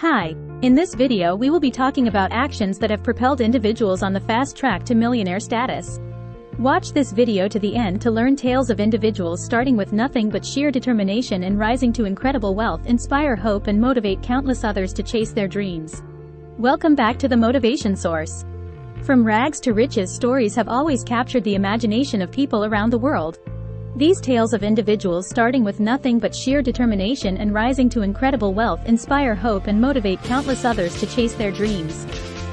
Hi. In this video we will be talking about actions that have propelled individuals on the fast track to millionaire status. Watch this video to the end to learn tales of individuals starting with nothing but sheer determination and rising to incredible wealth, inspire hope and motivate countless others to chase their dreams. Welcome back to the motivation source. From rags to riches, stories have always captured the imagination of people around the world. These tales of individuals starting with nothing but sheer determination and rising to incredible wealth inspire hope and motivate countless others to chase their dreams.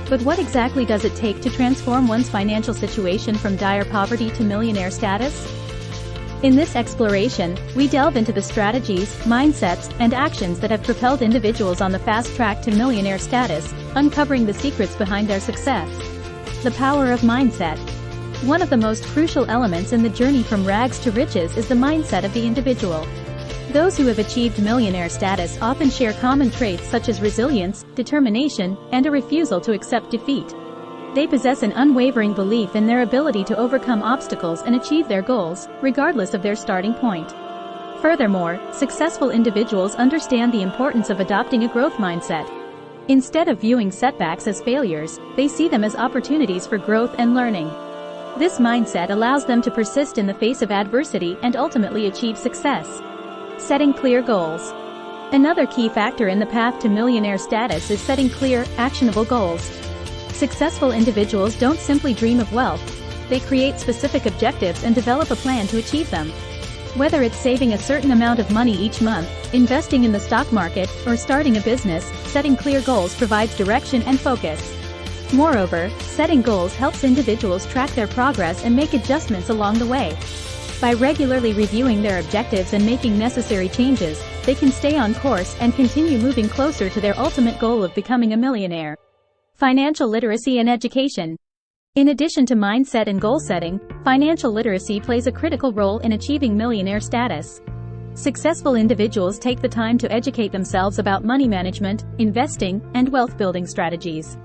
But what exactly does it take to transform one's financial situation from dire poverty to millionaire status? In this exploration, we delve into the strategies, mindsets, and actions that have propelled individuals on the fast track to millionaire status, uncovering the secrets behind their success. The power of mindset. One of the most crucial elements in the journey from rags to riches is the mindset of the individual. Those who have achieved millionaire status often share common traits such as resilience, determination, and a refusal to accept defeat. They possess an unwavering belief in their ability to overcome obstacles and achieve their goals, regardless of their starting point. Furthermore, successful individuals understand the importance of adopting a growth mindset. Instead of viewing setbacks as failures, they see them as opportunities for growth and learning. This mindset allows them to persist in the face of adversity and ultimately achieve success. Setting clear goals. Another key factor in the path to millionaire status is setting clear, actionable goals. Successful individuals don't simply dream of wealth. They create specific objectives and develop a plan to achieve them. Whether it's saving a certain amount of money each month, investing in the stock market, or starting a business, setting clear goals provides direction and focus. Moreover, setting goals helps individuals track their progress and make adjustments along the way. By regularly reviewing their objectives and making necessary changes, they can stay on course and continue moving closer to their ultimate goal of becoming a millionaire. Financial literacy and education. In addition to mindset and goal setting, financial literacy plays a critical role in achieving millionaire status. Successful individuals take the time to educate themselves about money management, investing, and wealth-building strategies.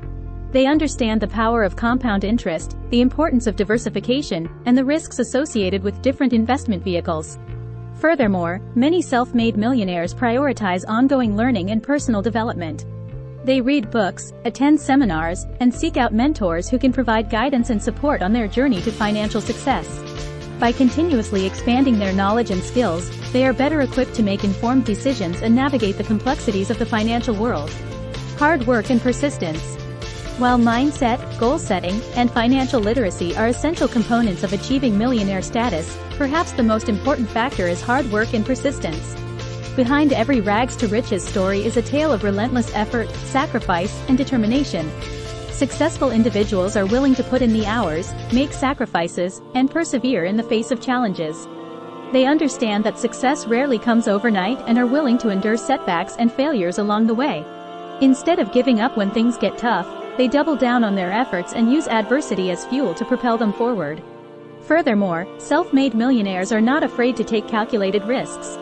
They understand the power of compound interest, the importance of diversification, and the risks associated with different investment vehicles. Furthermore, many self-made millionaires prioritize ongoing learning and personal development. They read books, attend seminars, and seek out mentors who can provide guidance and support on their journey to financial success. By continuously expanding their knowledge and skills, they are better equipped to make informed decisions and navigate the complexities of the financial world. Hard work and persistence. While mindset, goal setting, and financial literacy are essential components of achieving millionaire status, perhaps the most important factor is hard work and persistence. Behind every rags to riches story is a tale of relentless effort, sacrifice, and determination. Successful individuals are willing to put in the hours, make sacrifices, and persevere in the face of challenges. They understand that success rarely comes overnight and are willing to endure setbacks and failures along the way. Instead of giving up when things get tough, they double down on their efforts and use adversity as fuel to propel them forward. Furthermore, self-made millionaires are not afraid to take calculated risks.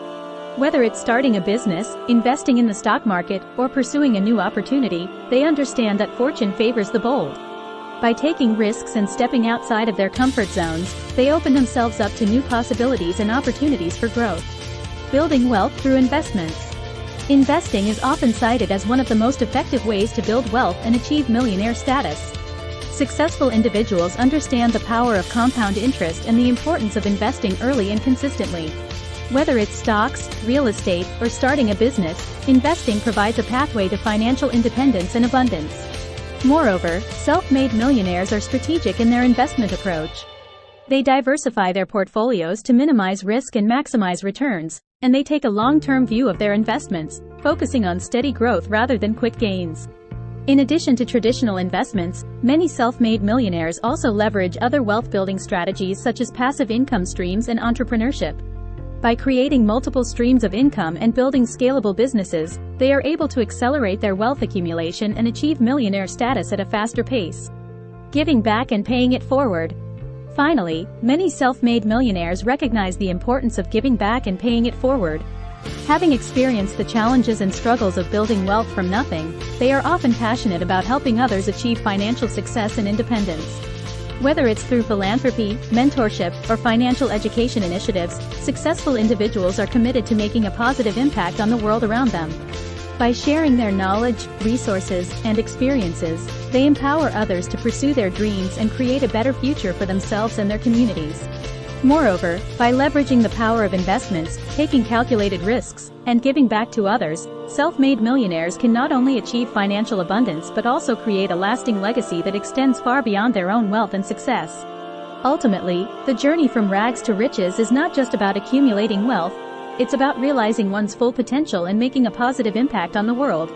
Whether it's starting a business, investing in the stock market, or pursuing a new opportunity, they understand that fortune favors the bold. By taking risks and stepping outside of their comfort zones, they open themselves up to new possibilities and opportunities for growth. Building wealth through investments. Investing is often cited as one of the most effective ways to build wealth and achieve millionaire status. Successful individuals understand the power of compound interest and the importance of investing early and consistently. Whether it's stocks, real estate, or starting a business, investing provides a pathway to financial independence and abundance. Moreover, self-made millionaires are strategic in their investment approach. They diversify their portfolios to minimize risk and maximize returns, and they take a long-term view of their investments, focusing on steady growth rather than quick gains. In addition to traditional investments, many self-made millionaires also leverage other wealth-building strategies such as passive income streams and entrepreneurship. By creating multiple streams of income and building scalable businesses, they are able to accelerate their wealth accumulation and achieve millionaire status at a faster pace. Giving back and paying it forward. Finally, many self-made millionaires recognize the importance of giving back and paying it forward. Having experienced the challenges and struggles of building wealth from nothing, they are often passionate about helping others achieve financial success and independence. Whether it's through philanthropy, mentorship, or financial education initiatives, successful individuals are committed to making a positive impact on the world around them. By sharing their knowledge, resources, and experiences, they empower others to pursue their dreams and create a better future for themselves and their communities. Moreover, by leveraging the power of investments, taking calculated risks, and giving back to others, self-made millionaires can not only achieve financial abundance but also create a lasting legacy that extends far beyond their own wealth and success. Ultimately, the journey from rags to riches is not just about accumulating wealth, it's about realizing one's full potential and making a positive impact on the world.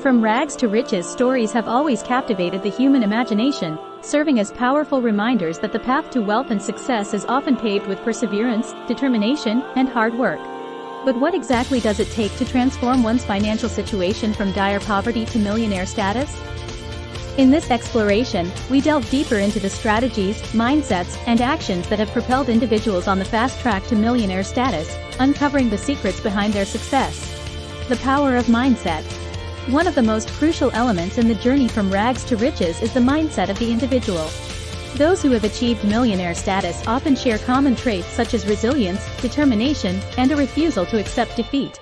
From rags to riches, stories have always captivated the human imagination, serving as powerful reminders that the path to wealth and success is often paved with perseverance, determination, and hard work. But what exactly does it take to transform one's financial situation from dire poverty to millionaire status? In this exploration, we delve deeper into the strategies, mindsets, and actions that have propelled individuals on the fast track to millionaire status, uncovering the secrets behind their success. The power of mindset. One of the most crucial elements in the journey from rags to riches is the mindset of the individual. Those who have achieved millionaire status often share common traits such as resilience, determination, and a refusal to accept defeat.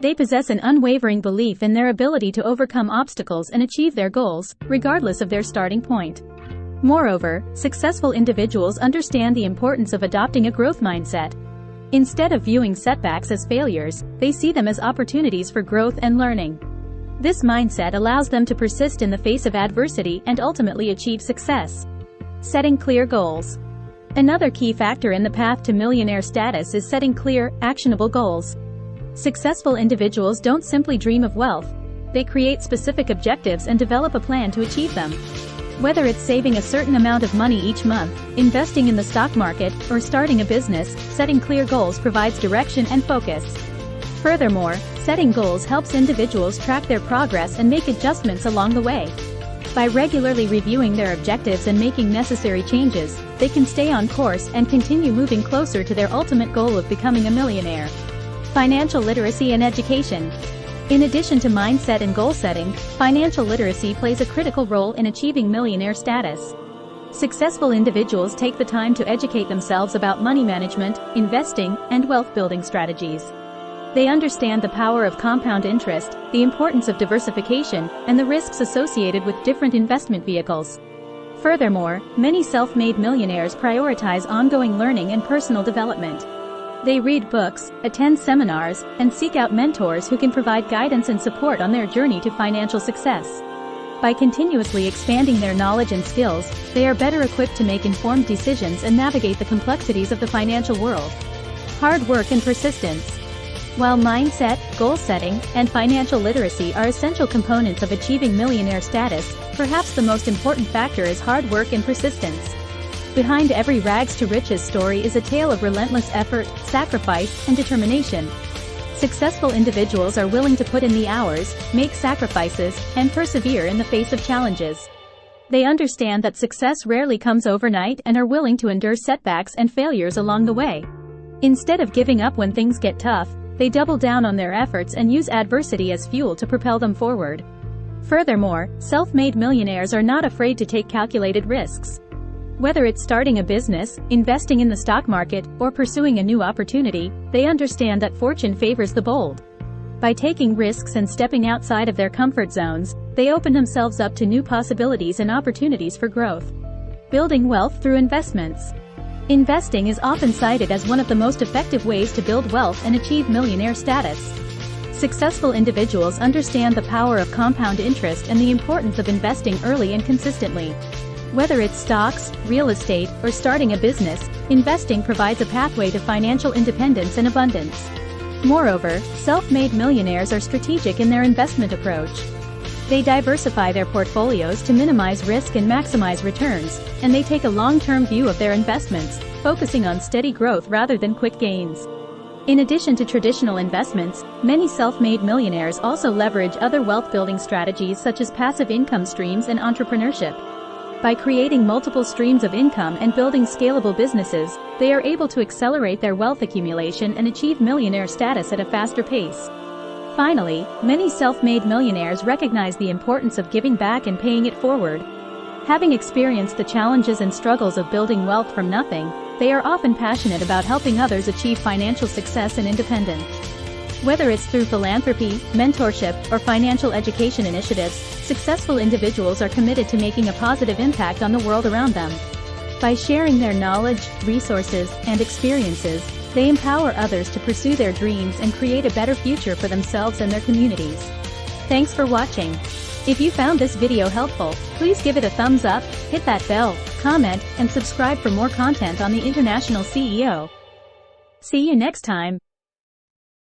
They possess an unwavering belief in their ability to overcome obstacles and achieve their goals, regardless of their starting point. Moreover, successful individuals understand the importance of adopting a growth mindset. Instead of viewing setbacks as failures, they see them as opportunities for growth and learning. This mindset allows them to persist in the face of adversity and ultimately achieve success. Setting clear goals. Another key factor in the path to millionaire status is setting clear, actionable goals. Successful individuals don't simply dream of wealth. They create specific objectives and develop a plan to achieve them. Whether it's saving a certain amount of money each month, investing in the stock market, or starting a business, setting clear goals provides direction and focus. Furthermore, setting goals helps individuals track their progress and make adjustments along the way. By regularly reviewing their objectives and making necessary changes, they can stay on course and continue moving closer to their ultimate goal of becoming a millionaire. Financial literacy and education. In addition to mindset and goal setting, financial literacy plays a critical role in achieving millionaire status. Successful individuals take the time to educate themselves about money management, investing, and wealth-building strategies. They understand the power of compound interest, the importance of diversification, and the risks associated with different investment vehicles. Furthermore, many self-made millionaires prioritize ongoing learning and personal development. They read books, attend seminars, and seek out mentors who can provide guidance and support on their journey to financial success. By continuously expanding their knowledge and skills, they are better equipped to make informed decisions and navigate the complexities of the financial world. Hard work and persistence. While mindset, goal setting, and financial literacy are essential components of achieving millionaire status, perhaps the most important factor is hard work and persistence. Behind every rags to riches story is a tale of relentless effort, sacrifice, and determination. Successful individuals are willing to put in the hours, make sacrifices, and persevere in the face of challenges. They understand that success rarely comes overnight and are willing to endure setbacks and failures along the way. Instead of giving up when things get tough, they double down on their efforts and use adversity as fuel to propel them forward. Furthermore, self-made millionaires are not afraid to take calculated risks. Whether it's starting a business, investing in the stock market, or pursuing a new opportunity, they understand that fortune favors the bold. By taking risks and stepping outside of their comfort zones, they open themselves up to new possibilities and opportunities for growth. Building wealth through investments. Investing is often cited as one of the most effective ways to build wealth and achieve millionaire status. Successful individuals understand the power of compound interest and the importance of investing early and consistently. Whether it's stocks, real estate, or starting a business, investing provides a pathway to financial independence and abundance. Moreover, self-made millionaires are strategic in their investment approach. They diversify their portfolios to minimize risk and maximize returns, and they take a long-term view of their investments, focusing on steady growth rather than quick gains. In addition to traditional investments, many self-made millionaires also leverage other wealth-building strategies such as passive income streams and entrepreneurship. By creating multiple streams of income and building scalable businesses, they are able to accelerate their wealth accumulation and achieve millionaire status at a faster pace. Finally, many self-made millionaires recognize the importance of giving back and paying it forward. Having experienced the challenges and struggles of building wealth from nothing, they are often passionate about helping others achieve financial success and independence. Whether it's through philanthropy, mentorship, or financial education initiatives, successful individuals are committed to making a positive impact on the world around them. By sharing their knowledge, resources, and experiences, they empower others to pursue their dreams and create a better future for themselves and their communities. Thanks for watching. If you found this video helpful, please give it a thumbs up, hit that bell, comment, and subscribe for more content on the International CEO. See you next time.